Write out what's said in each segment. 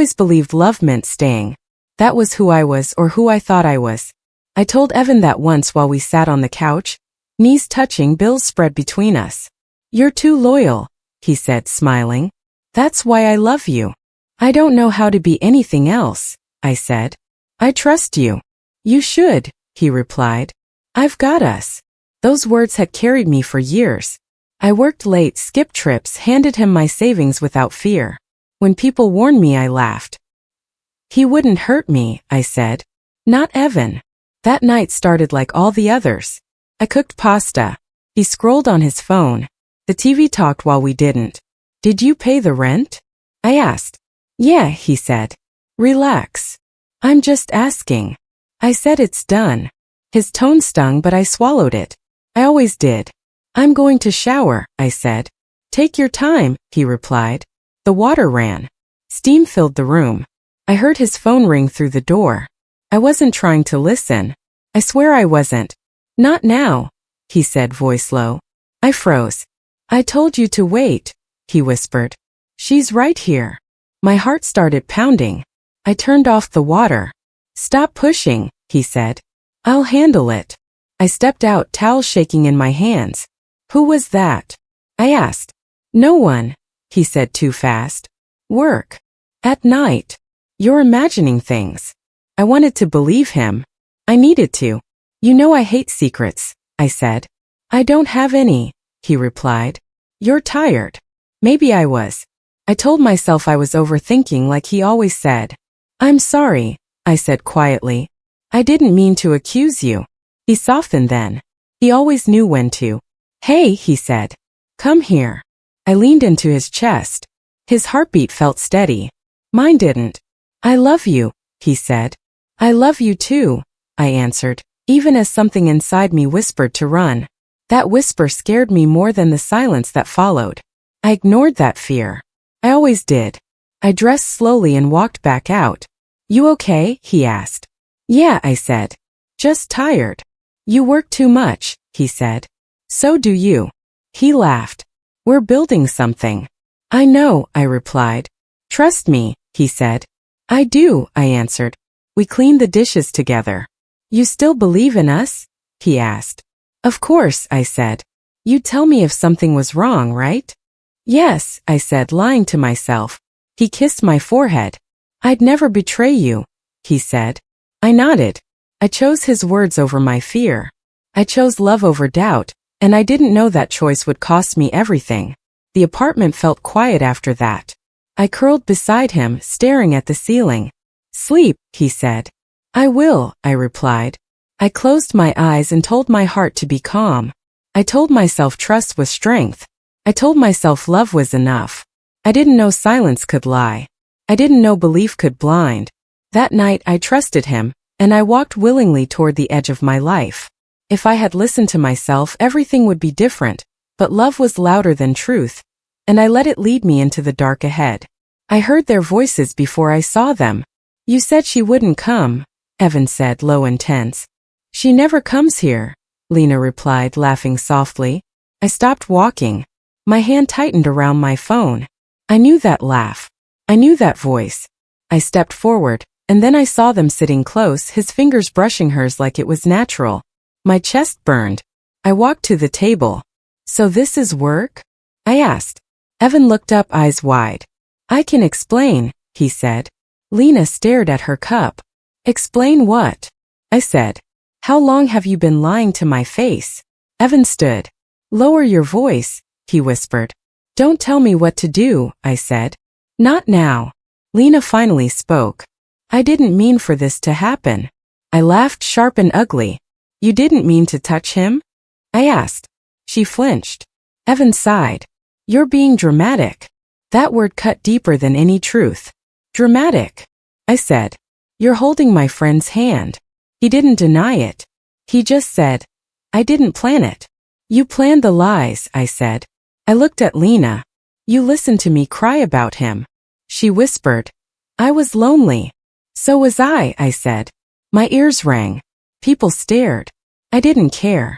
always believed love meant staying. That was who I was, or who I thought I was. I told Evan that once while we sat on the couch, knees touching, bills spread between us. "You're too loyal," he said, smiling. "That's why I love you." "I don't know how to be anything else," I said. "I trust you." "You should," he replied. "I've got us." Those words had carried me for years. I worked late, skipped trips, handed him my savings without fear. When people warned me, I laughed. "He wouldn't hurt me," I said. "Not Evan." That night started like all the others. I cooked pasta. He scrolled on his phone. The TV talked while we didn't. "Did you pay the rent?" I asked. "Yeah," he said. "Relax. I'm just asking." I said, "It's done." His tone stung, but I swallowed it. I always did. "I'm going to shower," I said. "Take your time," he replied. The water ran. Steam filled the room. I heard his phone ring through the door. I wasn't trying to listen. I swear I wasn't. "Not now," he said, voice low. I froze. "I told you to wait," he whispered. "She's right here." My heart started pounding. I turned off the water. "Stop pushing," he said. "I'll handle it." I stepped out, towels shaking in my hands. "Who was that?" I asked. "No one," he said too fast. "Work. At night. You're imagining things." I wanted to believe him. I needed to. "You know I hate secrets," I said. "I don't have any," he replied. "You're tired." Maybe I was. I told myself I was overthinking like he always said. "I'm sorry," I said quietly. "I didn't mean to accuse you." He softened then. He always knew when to. "Hey," he said. "Come here." I leaned into his chest. His heartbeat felt steady. Mine didn't. "I love you," he said. "I love you too," I answered, even as something inside me whispered to run. That whisper scared me more than the silence that followed. I ignored that fear. I always did. I dressed slowly and walked back out. "You okay?" he asked. "Yeah," I said. "Just tired." "You work too much," he said. "So do you." He laughed. "We're building something." "I know," I replied. "Trust me," he said. "I do," I answered. We cleaned the dishes together. "You still believe in us?" he asked. "Of course," I said. "You'd tell me if something was wrong, right?" "Yes," I said, lying to myself. He kissed my forehead. "I'd never betray you," he said. I nodded. I chose his words over my fear. I chose love over doubt, and I didn't know that choice would cost me everything. The apartment felt quiet after that. I curled beside him, staring at the ceiling. "Sleep," he said. "I will," I replied. I closed my eyes and told my heart to be calm. I told myself trust was strength. I told myself love was enough. I didn't know silence could lie. I didn't know belief could blind. That night I trusted him, and I walked willingly toward the edge of my life. If I had listened to myself, everything would be different, but love was louder than truth, and I let it lead me into the dark ahead. I heard their voices before I saw them. "You said she wouldn't come," Evan said, low and tense. "She never comes here," Lena replied, laughing softly. I stopped walking. My hand tightened around my phone. I knew that laugh. I knew that voice. I stepped forward, and then I saw them sitting close, his fingers brushing hers like it was natural. My chest burned. I walked to the table. "So this is work?" I asked. Evan looked up, eyes wide. "I can explain," he said. Lena stared at her cup. "Explain what?" I said. "How long have you been lying to my face?" Evan stood. "Lower your voice," he whispered. "Don't tell me what to do," I said. "Not now." Lena finally spoke. "I didn't mean for this to happen." I laughed, sharp and ugly. "You didn't mean to touch him?" I asked. She flinched. Evan sighed. "You're being dramatic." That word cut deeper than any truth. "Dramatic," I said. "You're holding my friend's hand." He didn't deny it. He just said, "I didn't plan it." "You planned the lies," I said. I looked at Lena. "You listened to me cry about him." She whispered. "I was lonely." "So was I said. My ears rang. People stared. I didn't care.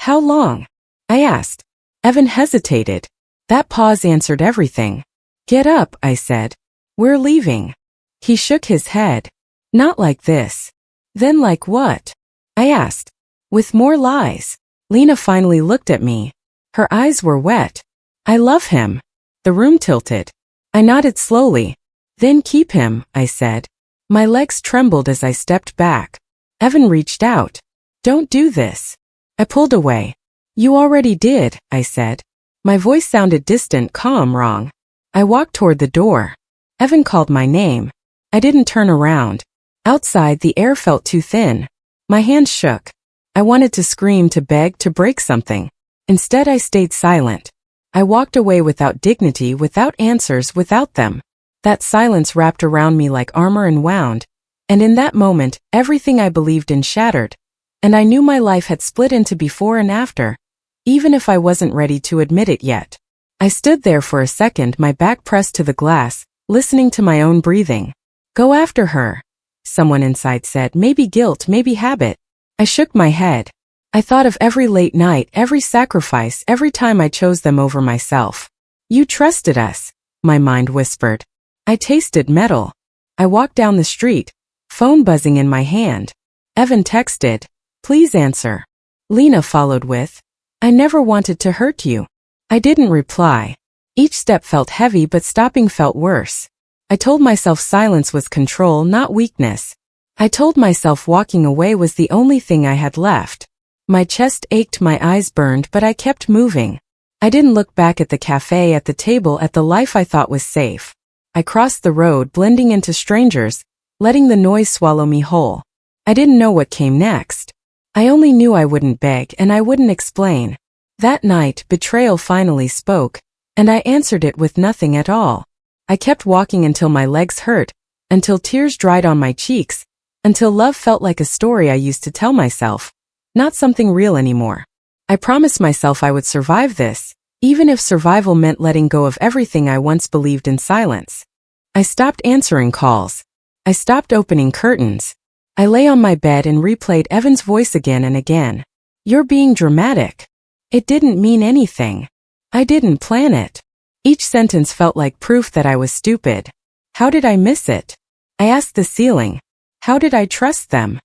"How long?" I asked. Evan hesitated. That pause answered everything. "Get up," I said. "We're leaving." He shook his head. Not like this. Then like what? I asked. With more lies. Lena finally looked at me. Her eyes were wet. I love him. The room tilted. I nodded slowly. Then keep him, I said. My legs trembled as I stepped back. Evan reached out. Don't do this. I pulled away. You already did, I said. My voice sounded distant, calm, wrong. I walked toward the door. Evan called my name. I didn't turn around. Outside, the air felt too thin. My hands shook. I wanted to scream, to beg, to break something. Instead, I stayed silent. I walked away without dignity, without answers, without them. That silence wrapped around me like armor and wound. And in that moment, everything I believed in shattered. And I knew my life had split into before and after, even if I wasn't ready to admit it yet. I stood there for a second, my back pressed to the glass, listening to my own breathing. Go after her. Someone inside said, maybe guilt, maybe habit. I shook my head. I thought of every late night, every sacrifice, every time I chose them over myself. You trusted us, my mind whispered. I tasted metal. I walked down the street, phone buzzing in my hand. Evan texted, please answer. Lena followed with, I never wanted to hurt you. I didn't reply. Each step felt heavy, but stopping felt worse. I told myself silence was control, not weakness. I told myself walking away was the only thing I had left. My chest ached, my eyes burned, but I kept moving. I didn't look back at the cafe, at the table, at the life I thought was safe. I crossed the road, blending into strangers, letting the noise swallow me whole. I didn't know what came next. I only knew I wouldn't beg and I wouldn't explain. That night, betrayal finally spoke, and I answered it with nothing at all. I kept walking until my legs hurt, until tears dried on my cheeks, until love felt like a story I used to tell myself, not something real anymore. I promised myself I would survive this, even if survival meant letting go of everything I once believed in silence. I stopped answering calls. I stopped opening curtains. I lay on my bed and replayed Evan's voice again and again. You're being dramatic. It didn't mean anything. I didn't plan it. Each sentence felt like proof that I was stupid. How did I miss it? I asked the ceiling. How did I trust them?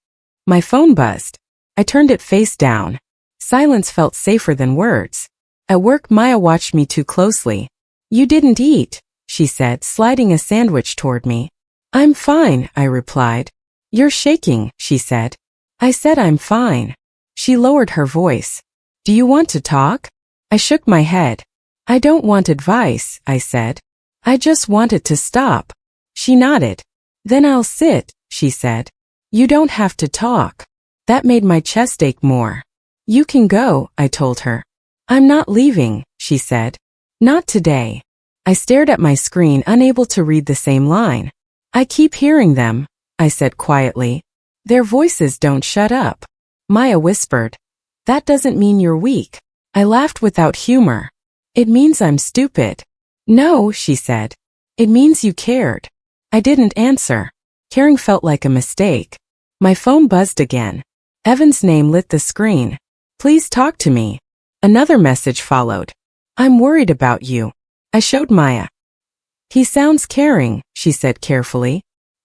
My phone buzzed. I turned it face down. Silence felt safer than words. At work, Maya watched me too closely. You didn't eat, she said, sliding a sandwich toward me. I'm fine, I replied. You're shaking, she said. I said I'm fine. She lowered her voice. Do you want to talk? I shook my head. I don't want advice, I said. I just want it to stop. She nodded. Then I'll sit, she said. You don't have to talk. That made my chest ache more. You can go, I told her. I'm not leaving, she said. Not today. I stared at my screen, unable to read the same line. I keep hearing them, I said quietly. Their voices don't shut up. Maya whispered. That doesn't mean you're weak. I laughed without humor. It means I'm stupid. No, she said. It means you cared. I didn't answer. Caring felt like a mistake. My phone buzzed again. Evan's name lit the screen. Please talk to me. Another message followed. I'm worried about you. I showed Maya. He sounds caring, she said carefully.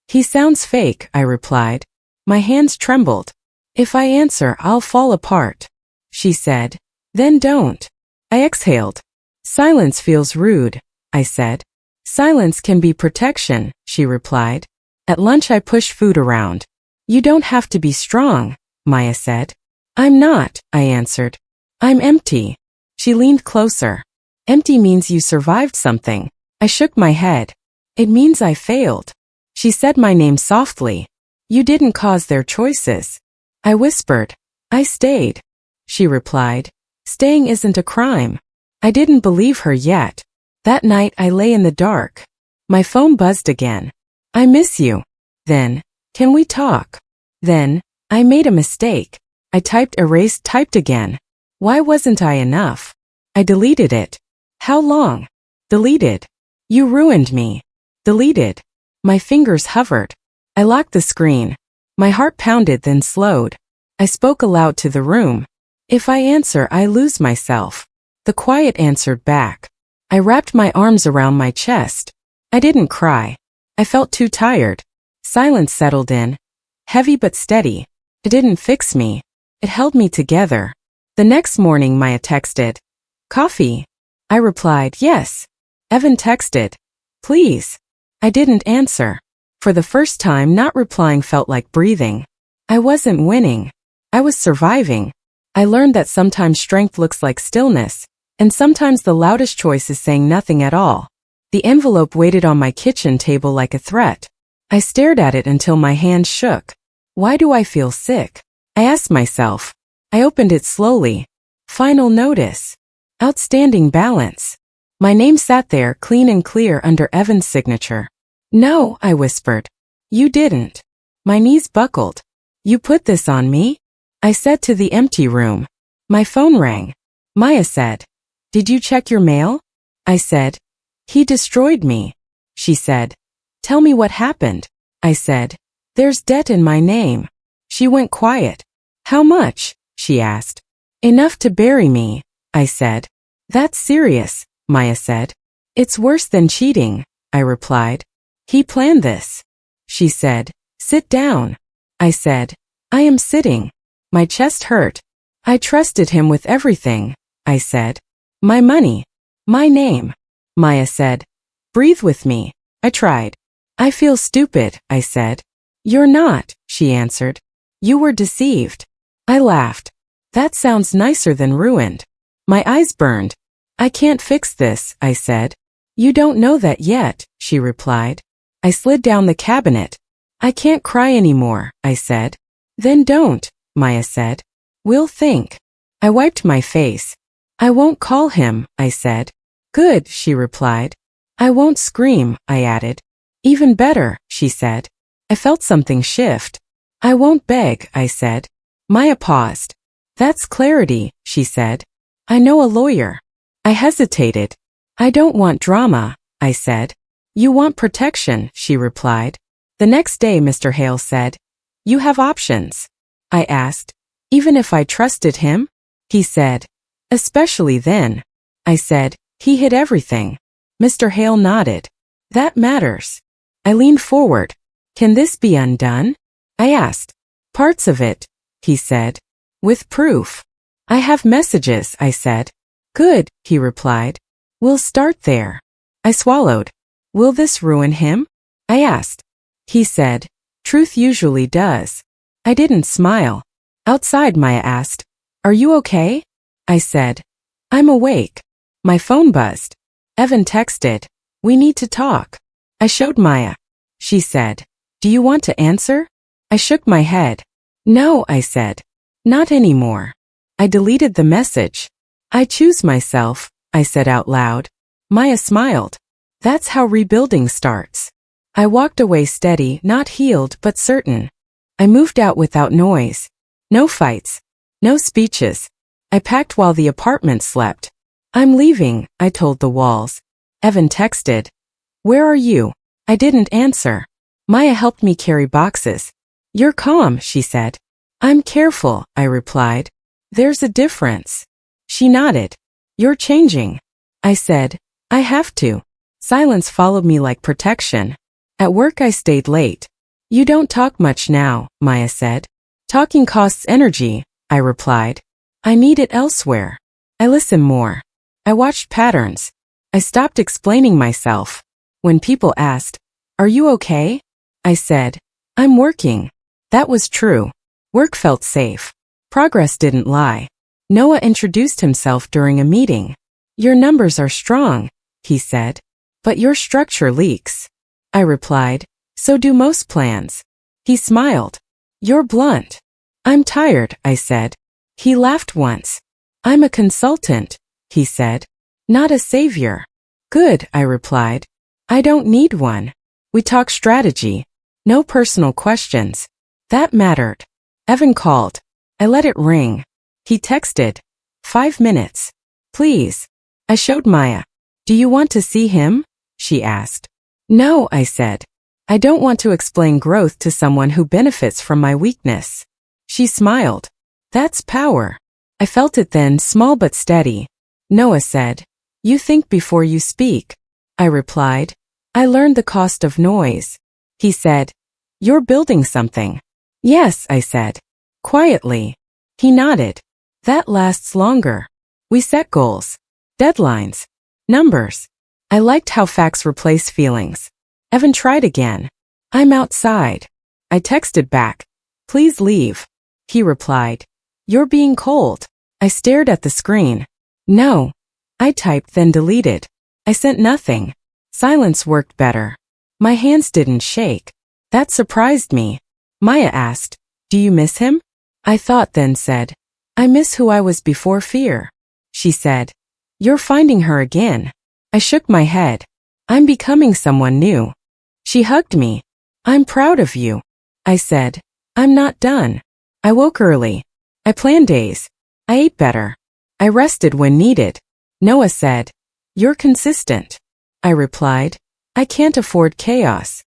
He sounds fake, I replied. My hands trembled. If I answer, I'll fall apart. She said. Then don't. I exhaled. Silence feels rude, I said. Silence can be protection, she replied. At lunch I pushed food around. You don't have to be strong, Maya said. I'm not, I answered. I'm empty. She leaned closer. Empty means you survived something. I shook my head. It means I failed. She said my name softly. You didn't cause their choices. I whispered. I stayed. She replied. Staying isn't a crime. I didn't believe her yet. That night I lay in the dark. My phone buzzed again. I miss you. Then, can we talk? Then, I made a mistake. I typed erased, typed again. Why wasn't I enough? I deleted it. How long? Deleted. You ruined me. Deleted. My fingers hovered. I locked the screen. My heart pounded, then slowed. I spoke aloud to the room. If I answer, I lose myself. The quiet answered back. I wrapped my arms around my chest. I didn't cry. I felt too tired. Silence settled in. Heavy but steady. It didn't fix me. It held me together. The next morning Maya texted, "Coffee?" I replied, "Yes." Evan texted, "Please." I didn't answer. For the first time, not replying felt like breathing. I wasn't winning. I was surviving. I learned that sometimes strength looks like stillness, and sometimes the loudest choice is saying nothing at all. The envelope waited on my kitchen table like a threat. I stared at it until my hands shook. Why do I feel sick? I asked myself. I opened it slowly. Final notice. Outstanding balance. My name sat there clean and clear under Evan's signature. "No," I whispered. "You didn't." My knees buckled. "You put this on me?" I said to the empty room. My phone rang. Maya said, "Did you check your mail?" I said, "He destroyed me." She said, "Tell me what happened." I said, "There's debt in my name." She went quiet. "How much?" she asked. "Enough to bury me," I said. "That's serious," Maya said. "It's worse than cheating," I replied. "He planned this." She said, "Sit down." I said, "I am sitting." My chest hurt. "I trusted him with everything," I said. "My money. My name." Maya said, "Breathe with me." I tried. "I feel stupid," I said. "You're not," she answered. "You were deceived." I laughed. "That sounds nicer than ruined." My eyes burned. "I can't fix this," I said. "You don't know that yet," she replied. I slid down the cabinet. "I can't cry anymore," I said. "Then don't," Maya said. "We'll think." I wiped my face. "I won't call him," I said. "Good," she replied. "I won't scream," I added. "Even better," she said. I felt something shift. "I won't beg," I said. Maya paused. "That's clarity," she said. "I know a lawyer." I hesitated. "I don't want drama," I said. "You want protection," she replied. The next day Mr. Hale said, "You have options." I asked, "Even if I trusted him?" He said, "Especially then." I said, "He hid everything." Mr. Hale nodded. "That matters." I leaned forward. "Can this be undone?" I asked. "Parts of it," he said. "With proof." "I have messages," I said. "Good," he replied. "We'll start there." I swallowed. "Will this ruin him?" I asked. He said, "Truth usually does." I didn't smile. Outside, Maya asked, "Are you okay?" I said, "I'm awake." My phone buzzed. Evan texted, "We need to talk." I showed Maya. She said, "Do you want to answer?" I shook my head. "No," I said. "Not anymore." I deleted the message. "I choose myself," I said out loud. Maya smiled. "That's how rebuilding starts." I walked away steady, not healed, but certain. I moved out without noise. No fights. No speeches. I packed while the apartment slept. "I'm leaving," I told the walls. Evan texted, "Where are you?" I didn't answer. Maya helped me carry boxes. "You're calm," she said. "I'm careful," I replied. "There's a difference." She nodded. "You're changing." I said, "I have to." Silence followed me like protection. At work I stayed late. "You don't talk much now," Maya said. "Talking costs energy," I replied. "I need it elsewhere." I listened more. I watched patterns. I stopped explaining myself. When people asked, "Are you okay?" I said, "I'm working." That was true. Work felt safe. Progress didn't lie. Noah introduced himself during a meeting. "Your numbers are strong," he said, "but your structure leaks." I replied, "So do most plans." He smiled. "You're blunt." "I'm tired," I said. He laughed once. "I'm a consultant," he said. "Not a savior." "Good," I replied. "I don't need one." We talked strategy. No personal questions. That mattered. Evan called. I let it ring. He texted, "5 minutes. Please." I showed Maya. "Do you want to see him?" she asked. "No," I said. "I don't want to explain growth to someone who benefits from my weakness." She smiled. "That's power." I felt it then, small but steady. Noah said, "You think before you speak." I replied, I learned the cost of noise. He said, "You're building something." "Yes," I said, quietly. He nodded. "That lasts longer." We set goals, deadlines, numbers. I liked how facts replace feelings. Evan tried again. "I'm outside." I texted back, "Please leave." He replied, "You're being cold." I stared at the screen. "No." I typed, then deleted. I sent nothing. Silence worked better. My hands didn't shake. That surprised me. Maya asked, "Do you miss him?" I thought, then said, "I miss who I was before fear." She said, "You're finding her again." I shook my head. "I'm becoming someone new." She hugged me. "I'm proud of you." I said, "I'm not done." I woke early. I planned days. I ate better. I rested when needed. Noah said, "You're consistent." I replied, "I can't afford chaos."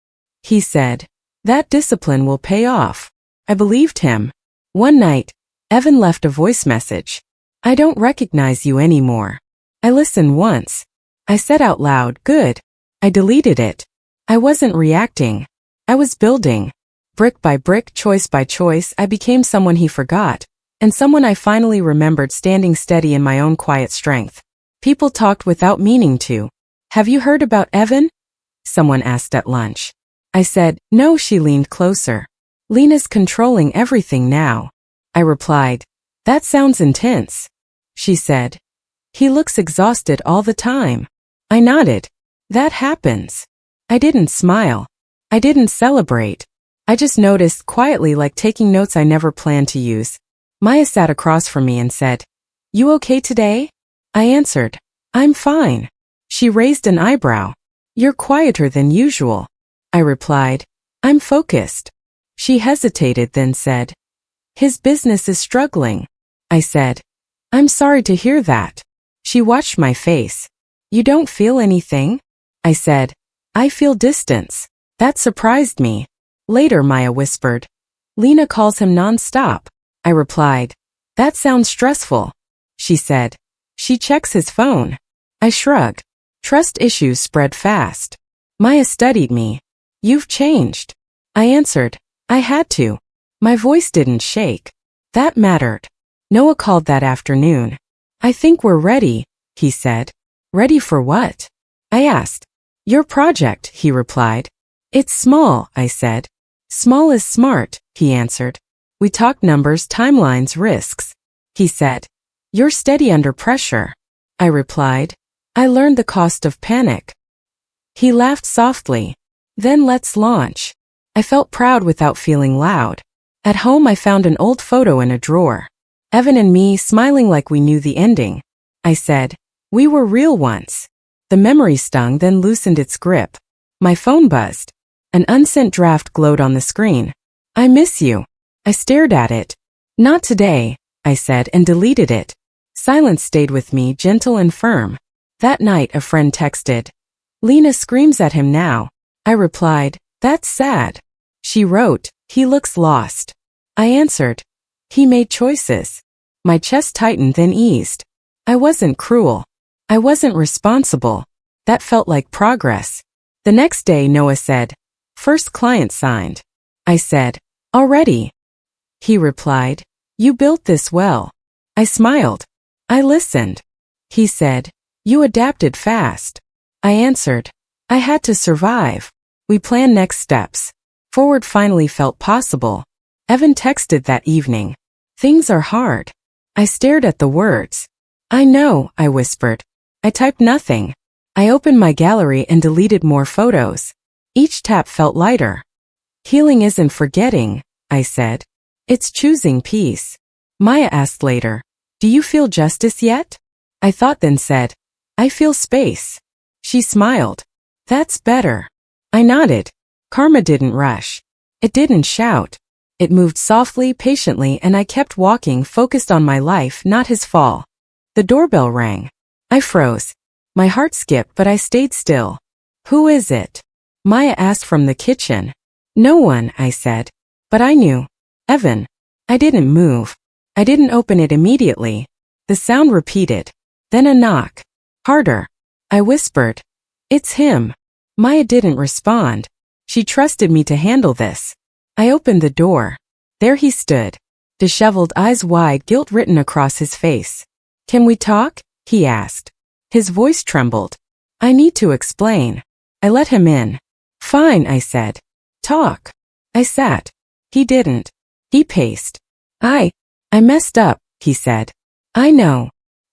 He said, "That discipline will pay off." I believed him. One night, Evan left a voice message. "I don't recognize you anymore." I listened once. I said out loud, "Good." I deleted it. I wasn't reacting. I was building. Brick by brick, choice by choice, I became someone he forgot, and someone I finally remembered, standing steady in my own quiet strength. People talked without meaning to. "Have you heard about Evan?" someone asked at lunch. I said, "No." She leaned closer. "Lena's controlling everything now." I replied, "That sounds intense." She said, "He looks exhausted all the time." I nodded. "That happens." I didn't smile. I didn't celebrate. I just noticed, quietly, like taking notes I never planned to use. Maya sat across from me and said, "You okay today?" I answered, "I'm fine." She raised an eyebrow. "You're quieter than usual." I replied, "I'm focused." She hesitated, then said, "His business is struggling." I said, "I'm sorry to hear that." She watched my face. "You don't feel anything?" I said, "I feel distance." That surprised me. Later, Maya whispered, "Lena calls him non-stop." I replied, "That sounds stressful." She said, "She checks his phone." I shrugged. Trust issues spread fast. Maya studied me. "You've changed." I answered, "I had to." My voice didn't shake. That mattered. Noah called that afternoon. "I think we're ready," he said. "Ready for what?" I asked. "Your project," he replied. "It's small," I said. "Small is smart," he answered. We talked numbers, timelines, risks. He said, "You're steady under pressure." I replied, "I learned the cost of panic." He laughed softly. "Then let's launch." I felt proud without feeling loud. At home, I found an old photo in a drawer. Evan and me, smiling like we knew the ending. I said, "We were real once." The memory stung, then loosened its grip. My phone buzzed. An unsent draft glowed on the screen. "I miss you." I stared at it. "Not today," I said, and deleted it. Silence stayed with me, gentle and firm. That night, a friend texted, "Lena screams at him now." I replied, "That's sad." She wrote, "He looks lost." I answered, "He made choices." My chest tightened, then eased. I wasn't cruel. I wasn't responsible. That felt like progress. The next day, Noah said, "First client signed." I said, "Already?" He replied, "You built this well." I smiled. I listened. He said, "You adapted fast." I answered, "I had to survive." We planned next steps. Forward finally felt possible. Evan texted that evening, "Things are hard." I stared at the words. "I know," I whispered. I typed nothing. I opened my gallery and deleted more photos. Each tap felt lighter. "Healing isn't forgetting," I said. "It's choosing peace." Maya asked later, "Do you feel justice yet?" I thought, then said, "I feel space." She smiled. "That's better." I nodded. Karma didn't rush. It didn't shout. It moved softly, patiently, and I kept walking, focused on my life, not his fall. The doorbell rang. I froze. My heart skipped, but I stayed still. "Who is it?" Maya asked from the kitchen. "No one," I said. But I knew. "Evan." I didn't move. I didn't open it immediately. The sound repeated. Then a knock. Harder. I whispered, "It's him." Maya didn't respond. She trusted me to handle this. I opened the door. There he stood, disheveled, eyes wide, guilt written across his face. "Can we talk?" he asked. His voice trembled. "I need to explain." I let him in. "Fine," I said. "Talk." I sat. He didn't. He paced. I messed up," he said. "I know."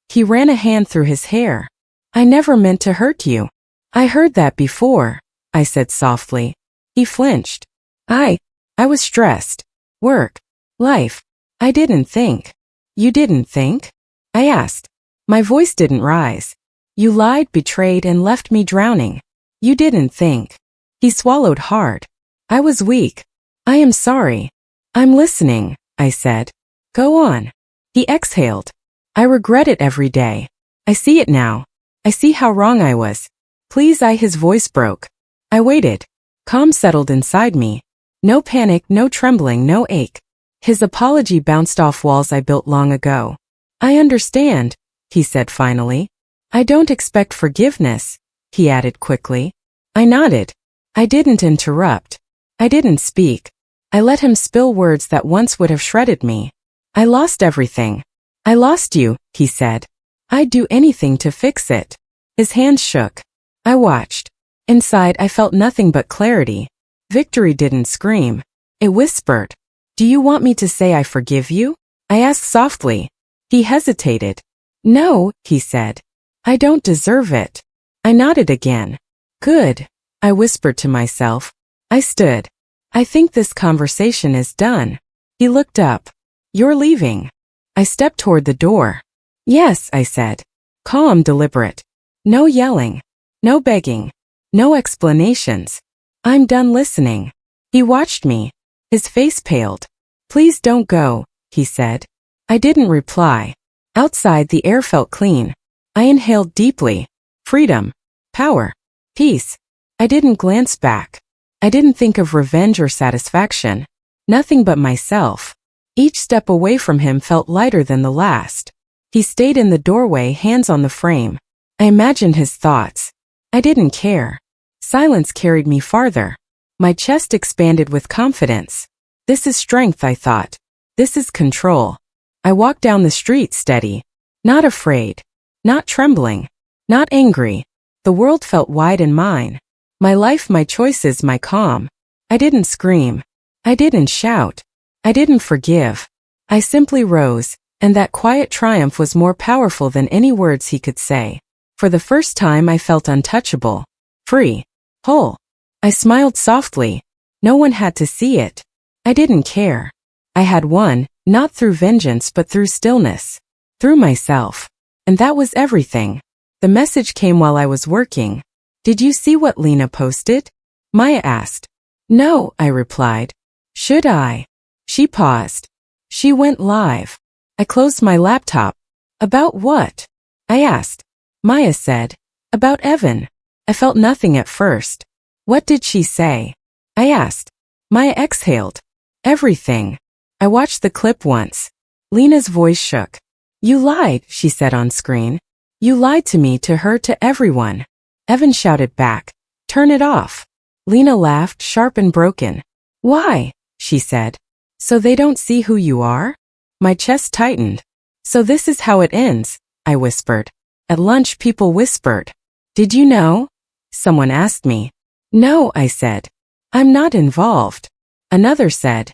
He ran a hand through his hair. "I never meant to hurt you." "I heard that before," I said softly. He flinched. I was stressed. Work. Life. I didn't think." "You didn't think?" I asked. My voice didn't rise. "You lied, betrayed, and left me drowning. You didn't think." He swallowed hard. I was weak. "I am sorry." "I'm listening," I said. "Go on." He exhaled. "I regret it every day. I see it now. I see how wrong I was. Please." His voice broke. I waited. Calm settled inside me. No panic, no trembling, no ache. His apology bounced off walls I built long ago. "I understand," he said finally. "I don't expect forgiveness," he added quickly. I nodded. I didn't interrupt. I didn't speak. I let him spill words that once would have shredded me. "I lost everything." "I lost you," he said. "I'd do anything to fix it." His hands shook. I watched. Inside, I felt nothing but clarity. Victory didn't scream. It whispered. "Do you want me to say I forgive you?" I asked softly. He hesitated. "No," he said. "I don't deserve it." I nodded again. "Good," I whispered to myself. I stood. "I think this conversation is done." He looked up. "You're leaving." I stepped toward the door. "Yes," I said. Calm, deliberate. No yelling. No begging. No explanations. "I'm done listening." He watched me. His face paled. "Please don't go," he said. I didn't reply. Outside, the air felt clean. I inhaled deeply. Freedom. Power. Peace. I didn't glance back. I didn't think of revenge or satisfaction. Nothing but myself. Each step away from him felt lighter than the last. He stayed in the doorway, hands on the frame. I imagined his thoughts. I didn't care. Silence carried me farther. My chest expanded with confidence. This is strength, I thought. This is control. I walked down the street steady. Not afraid. Not trembling. Not angry. The world felt wide and mine. My life, my choices, my calm. I didn't scream. I didn't shout. I didn't forgive. I simply rose, and that quiet triumph was more powerful than any words he could say. For the first time, I felt untouchable. Free. Whole. I smiled softly. No one had to see it. I didn't care. I had won, not through vengeance but through stillness. Through myself. And that was everything. The message came while I was working. "Did you see what Lena posted?" Maya asked. "No," I replied. "Should I?" She paused. "She went live." I closed my laptop. "About what?" I asked. Maya said, "About Evan." I felt nothing at first. "What did she say?" I asked. Maya exhaled. "Everything." I watched the clip once. Lena's voice shook. "You lied," she said on screen. "You lied to me, to her, to everyone." Evan shouted back, "Turn it off." Lena laughed, sharp and broken. "Why?" she said. "So they don't see who you are?" My chest tightened. "So this is how it ends," I whispered. At lunch, people whispered. "Did you know?" Someone asked me. "No," I said. "I'm not involved." Another said,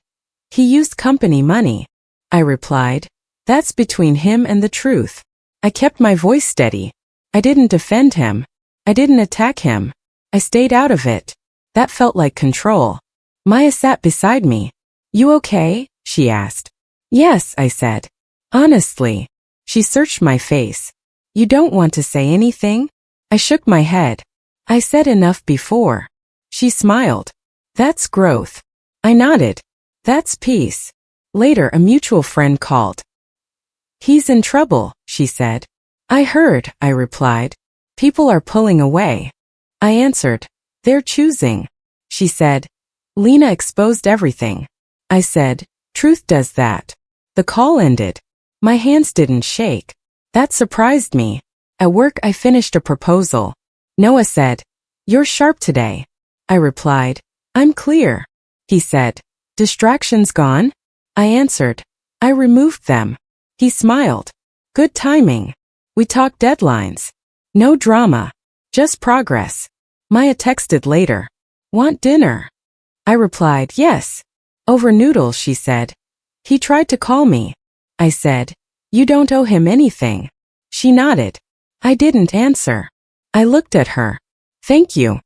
"He used company money." I replied, "That's between him and the truth." I kept my voice steady. I didn't defend him. I didn't attack him. I stayed out of it. That felt like control. Maya sat beside me. "You okay?" she asked. "Yes," I said. "Honestly." She searched my face. "You don't want to say anything?" I shook my head. "I said enough before." She smiled. "That's growth." I nodded. "That's peace." Later, a mutual friend called. "He's in trouble," she said. "I heard," I replied. "People are pulling away." I answered, "They're choosing." She said, "Lena exposed everything." I said, "Truth does that." The call ended. My hands didn't shake. That surprised me. At work, I finished a proposal. Noah said, You're sharp today. I replied. I'm clear. He said. Distractions gone? I answered. I removed them. He smiled. Good timing. We talked deadlines. No drama. Just progress. Maya texted later. Want dinner? I replied, yes. Over noodles, she said. He tried to call me. I said, you don't owe him anything. She nodded. I didn't answer. I looked at her. Thank you.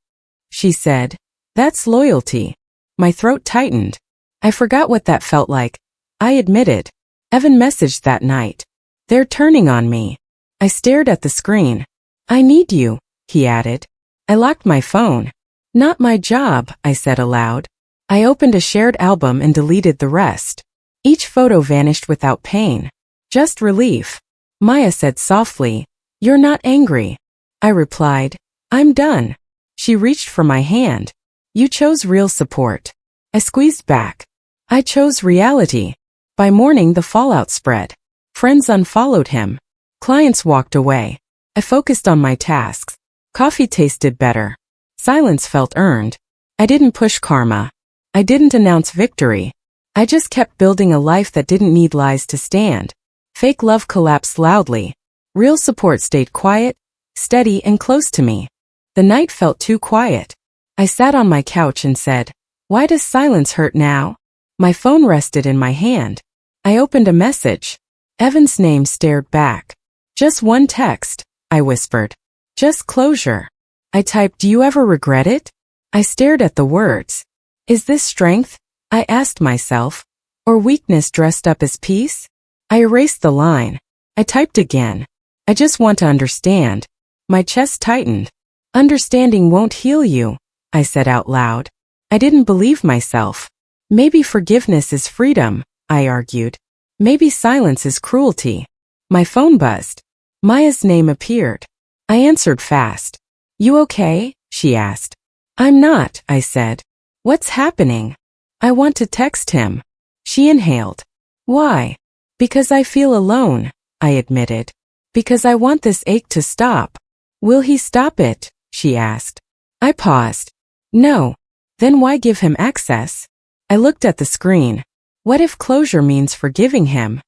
She said, that's loyalty. My throat tightened. I forgot what that felt like. I admitted. Evan messaged that night. They're turning on me. I stared at the screen. I need you, he added. I locked my phone. Not my job, I said aloud. I opened a shared album and deleted the rest. Each photo vanished without pain. Just relief. Maya said softly, you're not angry. I replied, I'm done. She reached for my hand. You chose real support. I squeezed back. I chose reality. By morning the fallout spread. Friends unfollowed him. Clients walked away. I focused on my tasks. Coffee tasted better. Silence felt earned. I didn't push karma. I didn't announce victory. I just kept building a life that didn't need lies to stand. Fake love collapsed loudly. Real support stayed quiet, steady, and close to me. The night felt too quiet. I sat on my couch and said, why does silence hurt now? My phone rested in my hand. I opened a message. Evan's name stared back. Just one text, I whispered. Just closure. I typed, do you ever regret it? I stared at the words. Is this strength? I asked myself. Or weakness dressed up as peace? I erased the line. I typed again. I just want to understand. My chest tightened. Understanding won't heal you, I said out loud. I didn't believe myself. Maybe forgiveness is freedom, I argued. Maybe silence is cruelty. My phone buzzed. Maya's name appeared. I answered fast. You okay? She asked. I'm not, I said. What's happening? I want to text him. She inhaled. Why? Because I feel alone, I admitted. Because I want this ache to stop. Will he stop it? She asked. I paused. No. Then why give him access? I looked at the screen. What if closure means forgiving him?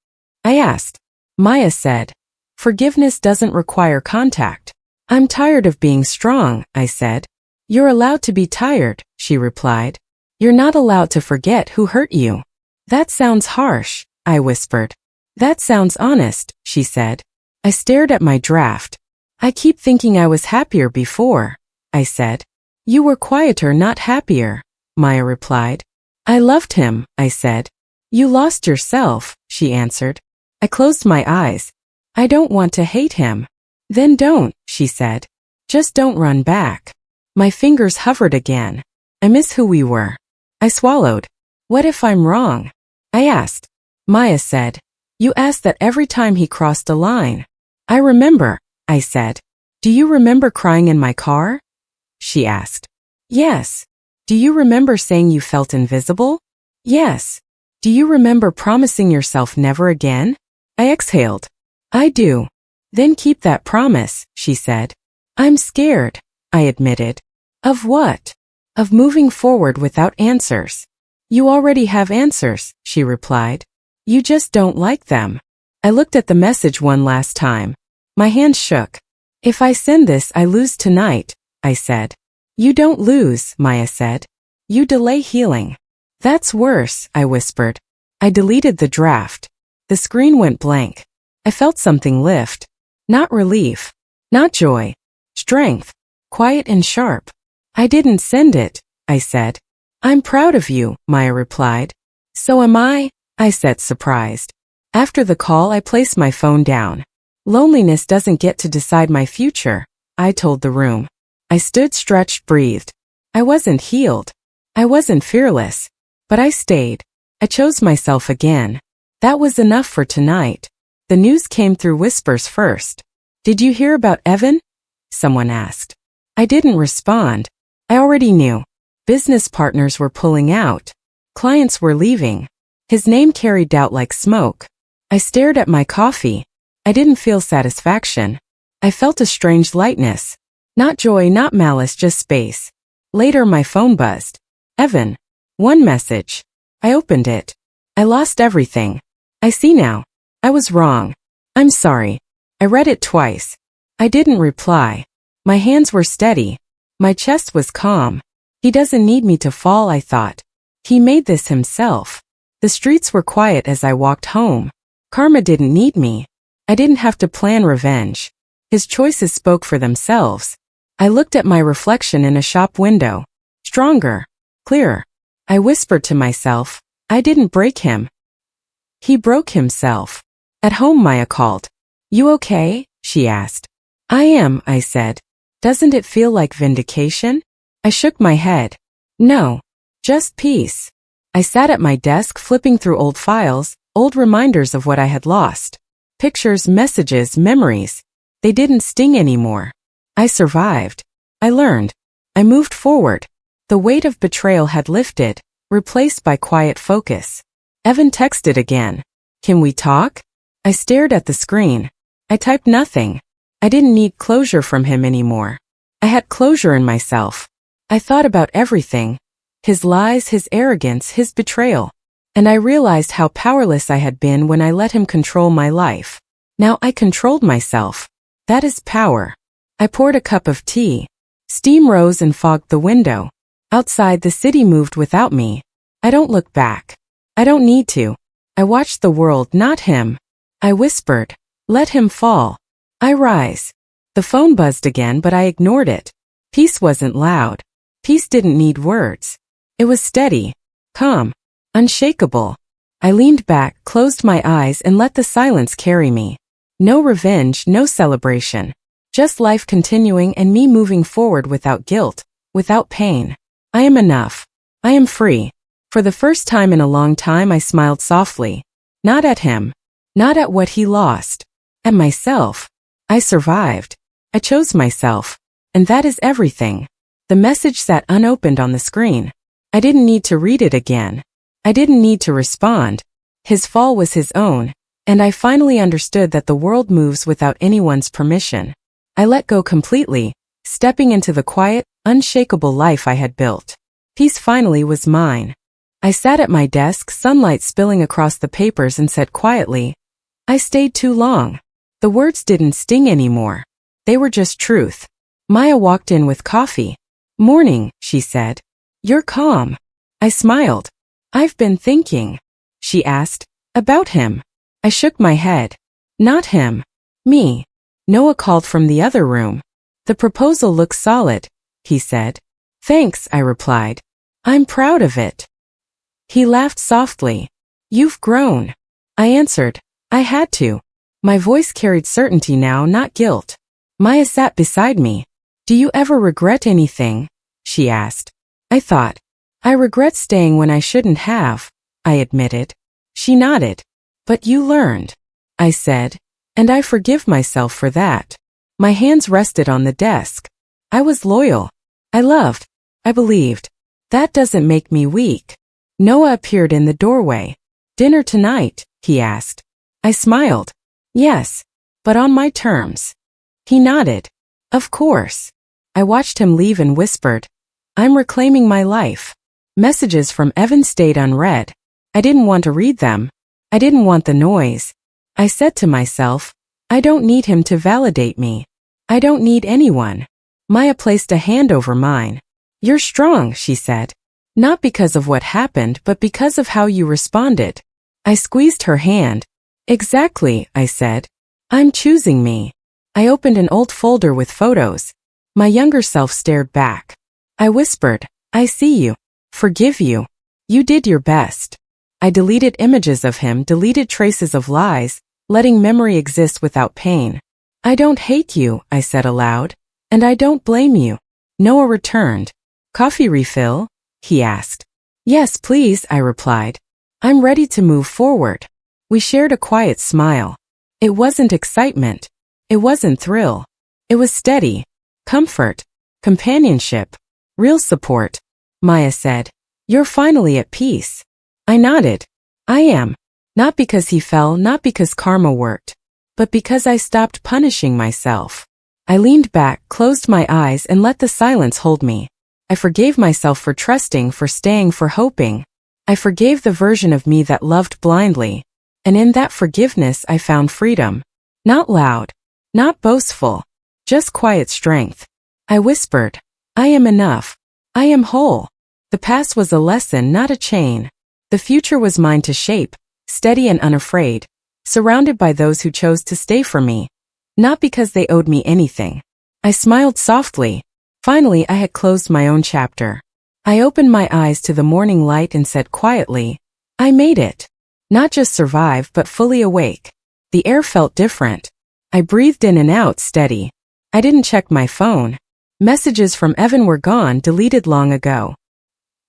I asked. Maya said. Forgiveness doesn't require contact. I'm tired of being strong, I said. You're allowed to be tired, she replied. You're not allowed to forget who hurt you. That sounds harsh, I whispered. That sounds honest, she said. I stared at my draft. I keep thinking I was happier before, I said. You were quieter, not happier, Maya replied. I loved him, I said. You lost yourself, she answered. I closed my eyes. I don't want to hate him. Then don't, she said. Just don't run back. My fingers hovered again. I miss who we were. I swallowed. What if I'm wrong? I asked. Maya said. You asked that every time he crossed a line. I remember, I said. Do you remember crying in my car? She asked. Yes. Do you remember saying you felt invisible? Yes. Do you remember promising yourself never again? I exhaled. I do. Then keep that promise, she said. I'm scared, I admitted. Of what? Of moving forward without answers. You already have answers, she replied. You just don't like them. I looked at the message one last time. My hand shook. If I send this, I lose tonight, I said. You don't lose, Maya said. You delay healing. That's worse, I whispered. I deleted the draft. The screen went blank. I felt something lift. Not relief. Not joy. Strength. Quiet and sharp. I didn't send it, I said. I'm proud of you, Maya replied. So am I said, surprised. After the call, I placed my phone down. Loneliness doesn't get to decide my future, I told the room. I stood, stretched, breathed. I wasn't healed. I wasn't fearless. But I stayed. I chose myself again. That was enough for tonight. The news came through whispers first. Did you hear about Evan? Someone asked. I didn't respond. I already knew. Business partners were pulling out. Clients were leaving. His name carried doubt like smoke. I stared at my coffee. I didn't feel satisfaction. I felt a strange lightness. Not joy, not malice, just space. Later my phone buzzed. Evan. One message. I opened it. I lost everything. I see now. I was wrong. I'm sorry. I read it twice. I didn't reply. My hands were steady. My chest was calm. He doesn't need me to fall, I thought. He made this himself. The streets were quiet as I walked home. Karma didn't need me. I didn't have to plan revenge. His choices spoke for themselves. I looked at my reflection in a shop window. Stronger. Clearer. I whispered to myself, I didn't break him. He broke himself. At home, Maya called. You okay? She asked. I am, I said. Doesn't it feel like vindication? I shook my head. No. Just peace. I sat at my desk flipping through old files, old reminders of what I had lost. Pictures, messages, memories. They didn't sting anymore. I survived. I learned. I moved forward. The weight of betrayal had lifted, replaced by quiet focus. Evan texted again. Can we talk? I stared at the screen. I typed nothing. I didn't need closure from him anymore. I had closure in myself. I thought about everything. His lies, his arrogance, his betrayal. And I realized how powerless I had been when I let him control my life. Now I controlled myself. That is power. I poured a cup of tea. Steam rose and fogged the window. Outside, the city moved without me. I don't look back. I don't need to. I watched the world, not him. I whispered, let him fall. I rise. The phone buzzed again, but I ignored it. Peace wasn't loud. Peace didn't need words. It was steady, calm, unshakable. I leaned back, closed my eyes, and let the silence carry me. No revenge, no celebration. Just life continuing and me moving forward without guilt, without pain. I am enough. I am free. For the first time in a long time, I smiled softly. Not at him. Not at what he lost. At myself. I survived. I chose myself. And that is everything. The message sat unopened on the screen. I didn't need to read it again. I didn't need to respond. His fall was his own, and I finally understood that the world moves without anyone's permission. I let go completely, stepping into the quiet, unshakable life I had built. Peace finally was mine. I sat at my desk, sunlight spilling across the papers, and said quietly, I stayed too long. The words didn't sting anymore. They were just truth. Maya walked in with coffee. Morning, she said. You're calm. I smiled. I've been thinking. She asked. About him. I shook my head. Not him. Me. Noah called from the other room. The proposal looks solid, he said. Thanks, I replied. I'm proud of it. He laughed softly. You've grown. I answered. I had to. My voice carried certainty now, not guilt. Maya sat beside me. Do you ever regret anything? She asked. I thought. I regret staying when I shouldn't have, I admitted. She nodded. But you learned, I said, and I forgive myself for that. My hands rested on the desk. I was loyal. I loved. I believed. That doesn't make me weak. Noah appeared in the doorway. Dinner tonight, he asked. I smiled. Yes, but on my terms. He nodded. Of course. I watched him leave and whispered, I'm reclaiming my life. Messages from Evan stayed unread. I didn't want to read them. I didn't want the noise. I said to myself, I don't need him to validate me. I don't need anyone. Maya placed a hand over mine. You're strong, she said. Not because of what happened, but because of how you responded. I squeezed her hand. Exactly, I said. I'm choosing me. I opened an old folder with photos. My younger self stared back. I whispered, I see you. Forgive you. You did your best. I deleted images of him, deleted traces of lies, letting memory exist without pain. I don't hate you, I said aloud. And I don't blame you. Noah returned. Coffee refill? He asked. Yes, please, I replied. I'm ready to move forward. We shared a quiet smile. It wasn't excitement. It wasn't thrill. It was steady. Comfort. Companionship. Real support. Maya said, You're finally at peace. I nodded. I am. Not because he fell, not because karma worked, but because I stopped punishing myself. I leaned back, closed my eyes, and let the silence hold me. I forgave myself for trusting, for staying, for hoping. I forgave the version of me that loved blindly. And in that forgiveness I found freedom. Not loud, not boastful, just quiet strength. I whispered, I am enough. I am whole. The past was a lesson, not a chain. The future was mine to shape, steady and unafraid, surrounded by those who chose to stay for me. Not because they owed me anything. I smiled softly. Finally, I had closed my own chapter. I opened my eyes to the morning light and said quietly, I made it. Not just survive, but fully awake. The air felt different. I breathed in and out steady. I didn't check my phone. Messages from Evan were gone, deleted long ago.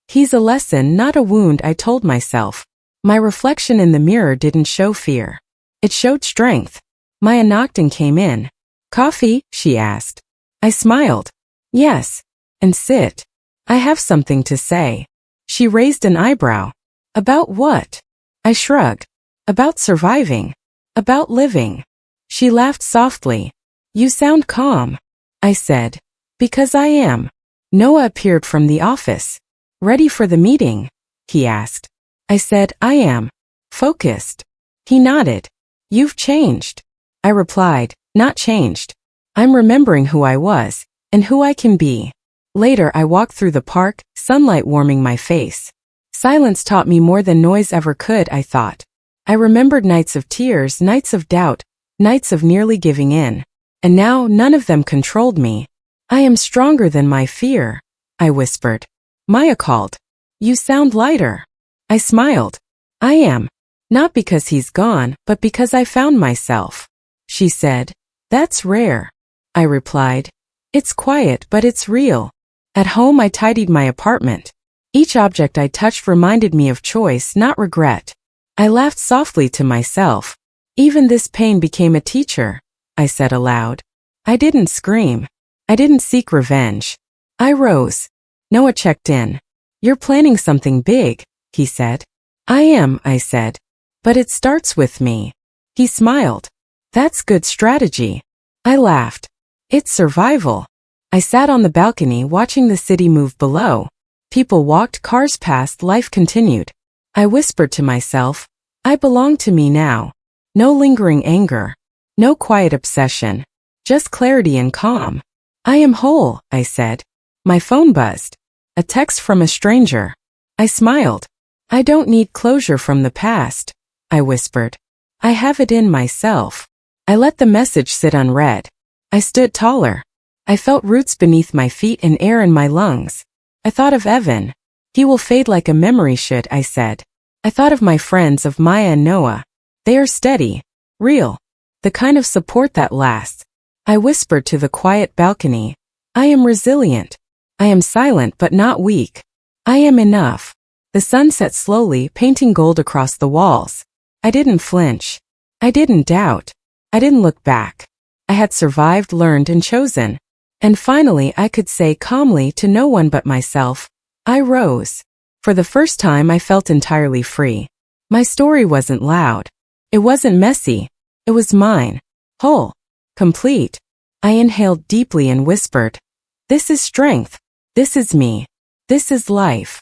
He's a lesson, not a wound, I told myself. My reflection in the mirror didn't show fear. It showed strength. Maya knocked and came in. Coffee? She asked. I smiled. Yes. And sit. I have something to say. She raised an eyebrow. About what? I shrugged. About surviving. About living. She laughed softly. You sound calm. I said. Because I am. Noah appeared from the office. Ready for the meeting? He asked. I said, I am. Focused. He nodded. You've changed. I replied, not changed. I'm remembering who I was, and who I can be. Later I walked through the park, sunlight warming my face. Silence taught me more than noise ever could, I thought. I remembered nights of tears, nights of doubt, nights of nearly giving in. And now none of them controlled me. I am stronger than my fear, I whispered. Maya called. You sound lighter. I smiled. I am. Not because he's gone, but because I found myself. She said, that's rare. I replied, it's quiet, but it's real. At home I tidied my apartment. Each object I touched reminded me of choice, not regret. I laughed softly to myself. Even this pain became a teacher, I said aloud. I didn't scream. I didn't seek revenge. I rose. Noah checked in. You're planning something big, he said. I am, I said. But it starts with me. He smiled. That's good strategy. I laughed. It's survival. I sat on the balcony watching the city move below. People walked, cars passed, life continued. I whispered to myself, I belong to me now. No lingering anger. No quiet obsession. Just clarity and calm. I am whole, I said. My phone buzzed. A text from a stranger. I smiled. I don't need closure from the past, I whispered. I have it in myself. I let the message sit unread. I stood taller. I felt roots beneath my feet and air in my lungs. I thought of Evan. He will fade like a memory should, I said. I thought of my friends, of Maya and Noah. They are steady, real, the kind of support that lasts. I whispered to the quiet balcony. I am resilient. I am silent but not weak. I am enough. The sun set slowly, painting gold across the walls. I didn't flinch. I didn't doubt. I didn't look back. I had survived, learned, and chosen. And finally I could say calmly to no one but myself, I rose. For the first time I felt entirely free. My story wasn't loud. It wasn't messy. It was mine. Whole. Complete. I inhaled deeply and whispered, this is strength. This is me. This is life.